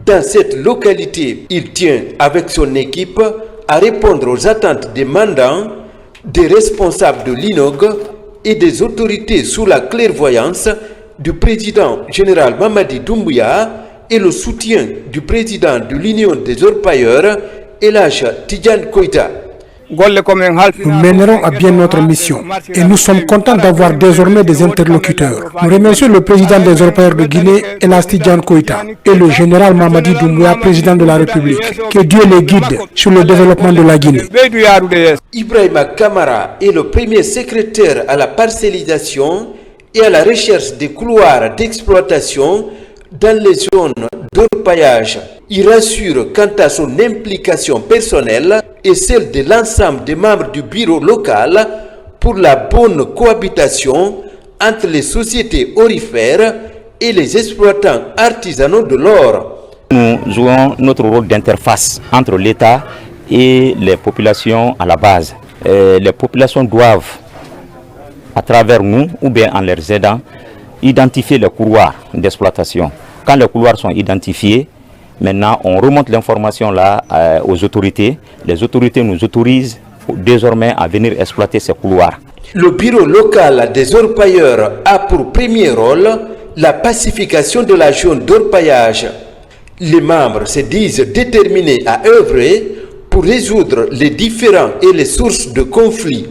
Dans cette localité, il tient avec son équipe à répondre aux attentes des mandants, des responsables de l'INOG et des autorités sous la clairvoyance du président général Mamadi Doumbouya et le soutien du président de l'Union des orpailleurs, El Hadji Tidiane Koïta. Nous mènerons à bien notre mission et nous sommes contents d'avoir désormais des interlocuteurs. Nous remercions le président des orpailleurs de Guinée, El Hadji Tidiane Koïta, et le général Mamadi Doumbouya, président de la République. Que Dieu les guide sur le développement de la Guinée. Ibrahima Kamara est le premier secrétaire à la parcellisation et à la recherche des couloirs d'exploitation dans les zones d'orpaillage. Il rassure quant à son implication personnelle et celle de l'ensemble des membres du bureau local pour la bonne cohabitation entre les sociétés aurifères et les exploitants artisanaux de l'or. Nous jouons notre rôle d'interface entre l'État et les populations à la base. Les populations doivent, à travers nous ou bien en les aidant, identifier les couloirs d'exploitation. Quand les couloirs sont identifiés, Maintenant, on remonte l'information là aux autorités. Les autorités nous autorisent désormais à venir exploiter ces couloirs. Le bureau local des orpailleurs a pour premier rôle la pacification de la zone d'orpaillage. Les membres se disent déterminés à œuvrer pour résoudre les différends et les sources de conflits.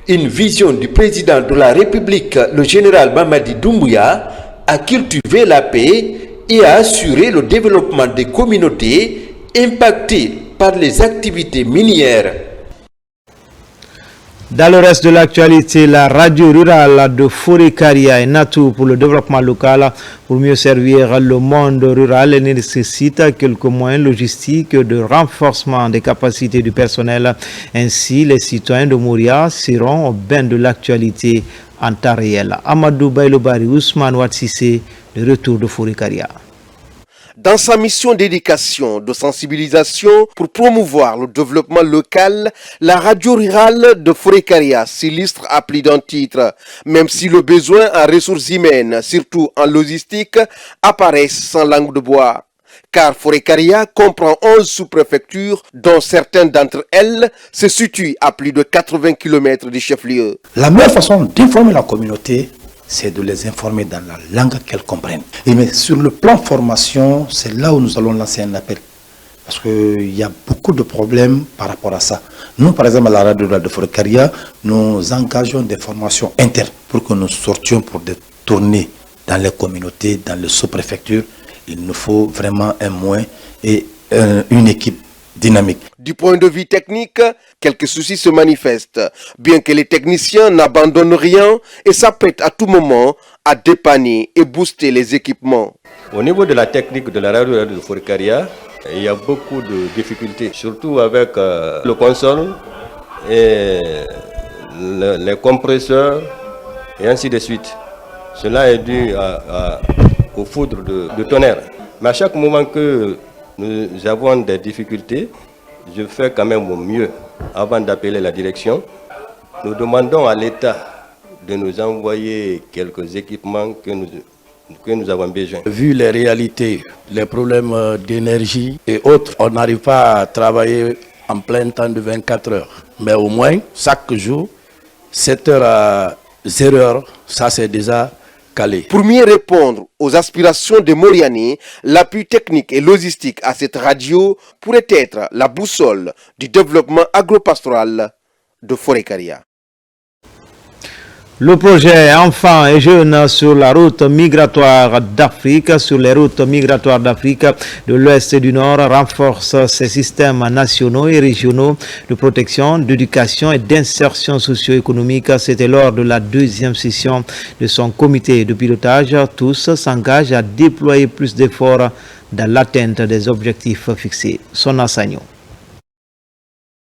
Une vision du président de la République, le général Mamadi Doumbouya, a cultivé la paix et a assuré le développement des communautés impactées par les activités minières. Dans le reste de l'actualité, la radio rurale de Forêt-Caria est un atout pour le développement local. Pour mieux servir le monde rural, elle nécessite quelques moyens logistiques de renforcement des capacités du personnel. Ainsi, les citoyens de Mouria seront au bain de l'actualité en temps réel. Amadou Bailobari, Ousmane Ouatsissé, le retour de Forêt-Caria. Dans sa mission d'éducation, de sensibilisation pour promouvoir le développement local, la radio rurale de Forêt-Caria s'illustre à plus d'un titre, même si le besoin en ressources humaines, surtout en logistique, apparaît sans langue de bois. Car Forêt-Caria comprend 11 sous-préfectures, dont certaines d'entre elles se situent à plus de 80 km du chef-lieu. La meilleure façon d'informer la communauté, c'est de les informer dans la langue qu'elles comprennent. Mais sur le plan formation, c'est là où nous allons lancer un appel. Parce qu'il y a beaucoup de problèmes par rapport à ça. Nous, par exemple, à la radio de Forêt-Caria, nous engageons des formations internes pour que nous sortions pour des tournées dans les communautés, dans les sous-préfectures. Il nous faut vraiment un moyen et une équipe dynamique. Du point de vue technique, quelques soucis se manifestent, bien que les techniciens n'abandonnent rien et s'apprêtent à tout moment à dépanner et booster les équipements. Au niveau de la technique de la radio de Forêt-Caria, il y a beaucoup de difficultés, surtout avec le console et les compresseurs et ainsi de suite. Cela est dû aux foudres de tonnerre. Mais à chaque moment que nous avons des difficultés, je fais quand même au mieux avant d'appeler la direction. Nous demandons à l'État de nous envoyer quelques équipements que nous avons besoin. Vu les réalités, les problèmes d'énergie et autres, on n'arrive pas à travailler en plein temps de 24 heures. Mais au moins, chaque jour, 7 heures à 0 heure, ça c'est déjà calé. Pour mieux répondre aux aspirations des Moriani, l'appui technique et logistique à cette radio pourrait être la boussole du développement agropastoral de Forêt-Caria. Le projet Enfants et jeunes sur la route migratoire d'Afrique, sur les routes migratoires d'Afrique de l'Ouest et du Nord, renforce ses systèmes nationaux et régionaux de protection, d'éducation et d'insertion socio-économique. C'était lors de la deuxième session de son comité de pilotage. Tous s'engagent à déployer plus d'efforts dans l'atteinte des objectifs fixés. Sona Sagno.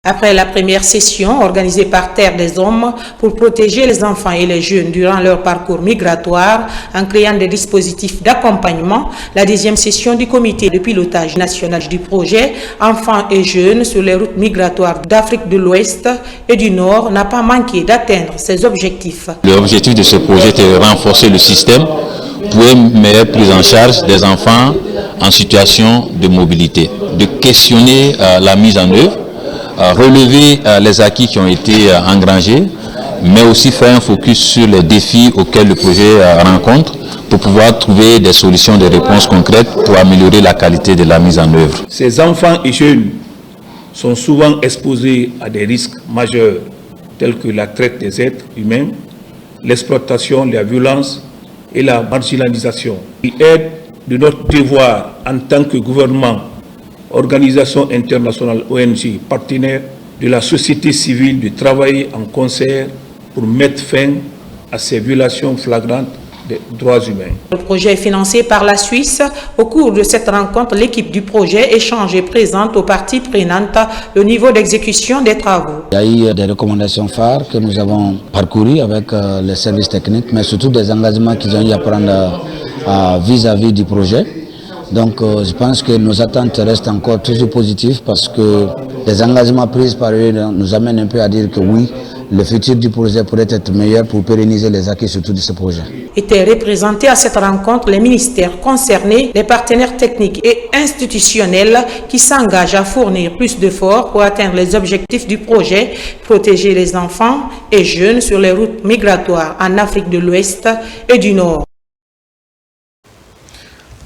Après la première session organisée par Terre des Hommes pour protéger les enfants et les jeunes durant leur parcours migratoire en créant des dispositifs d'accompagnement, la deuxième session du comité de pilotage national du projet Enfants et jeunes sur les routes migratoires d'Afrique de l'Ouest et du Nord n'a pas manqué d'atteindre ses objectifs. L'objectif de ce projet est de renforcer le système pour une meilleure prise en charge des enfants en situation de mobilité, de questionner la mise en œuvre, relever les acquis qui ont été engrangés, mais aussi faire un focus sur les défis auxquels le projet rencontre pour pouvoir trouver des solutions, des réponses concrètes pour améliorer la qualité de la mise en œuvre. Ces enfants et jeunes sont souvent exposés à des risques majeurs tels que la traite des êtres humains, l'exploitation, la violence et la marginalisation. Il est de notre devoir en tant que gouvernement, organisations internationales, ONG, partenaires de la société civile de travailler en concert pour mettre fin à ces violations flagrantes des droits humains. Le projet est financé par la Suisse. Au cours de cette rencontre, l'équipe du projet échange et présente aux parties prenantes le niveau d'exécution des travaux. Il y a eu des recommandations phares que nous avons parcourues avec les services techniques, mais surtout des engagements qu'ils ont eu à prendre vis-à-vis du projet. Donc je pense que nos attentes restent encore toujours positives parce que les engagements pris par eux nous amènent un peu à dire que oui, le futur du projet pourrait être meilleur pour pérenniser les acquis surtout de ce projet. Étaient représentés à cette rencontre les ministères concernés, les partenaires techniques et institutionnels qui s'engagent à fournir plus d'efforts pour atteindre les objectifs du projet, protéger les enfants et jeunes sur les routes migratoires en Afrique de l'Ouest et du Nord.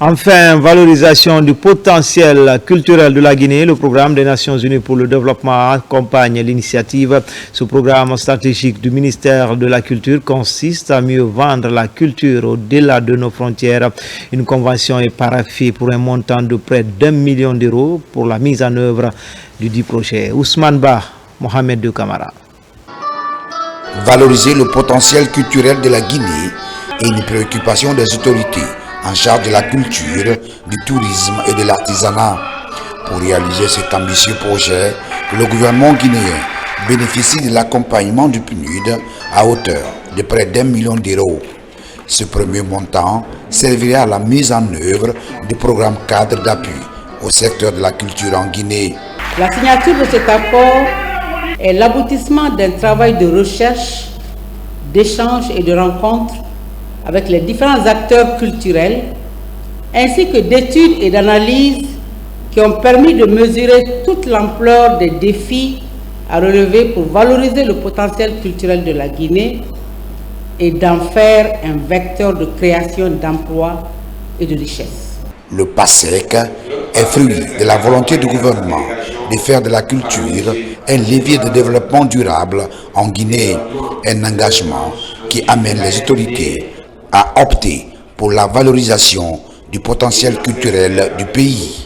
Enfin, valorisation du potentiel culturel de la Guinée. Le programme des Nations Unies pour le développement accompagne l'initiative. Ce programme stratégique du ministère de la Culture consiste à mieux vendre la culture au-delà de nos frontières. Une convention est parafée pour un montant de près d'1 million d'euros pour la mise en œuvre du dit projet. Ousmane Ba, Mohamed de Camara. Valoriser le potentiel culturel de la Guinée est une préoccupation des autorités en charge de la culture, du tourisme et de l'artisanat. Pour réaliser cet ambitieux projet, le gouvernement guinéen bénéficie de l'accompagnement du PNUD à hauteur de près d'1 million d'euros. Ce premier montant servira à la mise en œuvre du programme cadre d'appui au secteur de la culture en Guinée. La signature de cet accord est l'aboutissement d'un travail de recherche, d'échange et de rencontre avec les différents acteurs culturels, ainsi que d'études et d'analyses qui ont permis de mesurer toute l'ampleur des défis à relever pour valoriser le potentiel culturel de la Guinée et d'en faire un vecteur de création d'emplois et de richesses. Le PASEC est fruit de la volonté du gouvernement de faire de la culture un levier de développement durable en Guinée, un engagement qui amène les autorités à opter pour la valorisation du potentiel culturel du pays.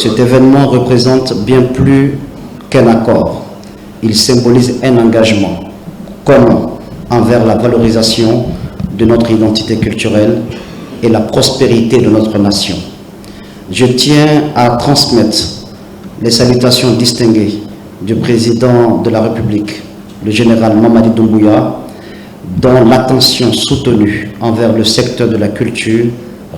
Cet événement représente bien plus qu'un accord. Il symbolise un engagement commun envers la valorisation de notre identité culturelle et la prospérité de notre nation. Je tiens à transmettre les salutations distinguées du président de la République, le général Mamadi Doumbouya, dont l'attention soutenue envers le secteur de la culture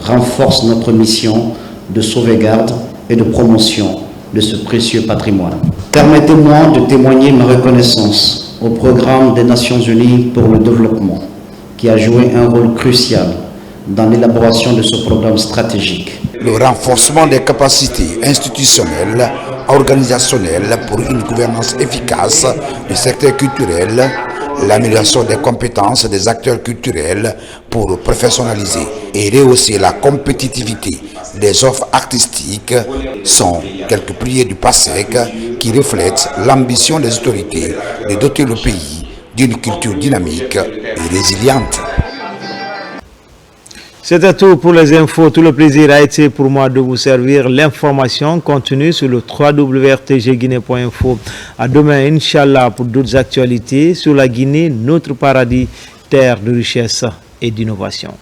renforce notre mission de sauvegarde et de promotion de ce précieux patrimoine. Permettez-moi de témoigner ma reconnaissance au programme des Nations Unies pour le développement, qui a joué un rôle crucial dans l'élaboration de ce programme stratégique. Le renforcement des capacités institutionnelles, organisationnelles pour une gouvernance efficace du secteur culturel, l'amélioration des compétences des acteurs culturels pour professionnaliser et rehausser la compétitivité des offres artistiques sont quelques piliers du PASEC qui reflètent l'ambition des autorités de doter le pays d'une culture dynamique et résiliente. C'était tout pour les infos. Tout le plaisir a été pour moi de vous servir. L'information continue sur le www.rtgguinée.info. À demain, Inch'Allah, pour d'autres actualités sur la Guinée, notre paradis, terre de richesse et d'innovation.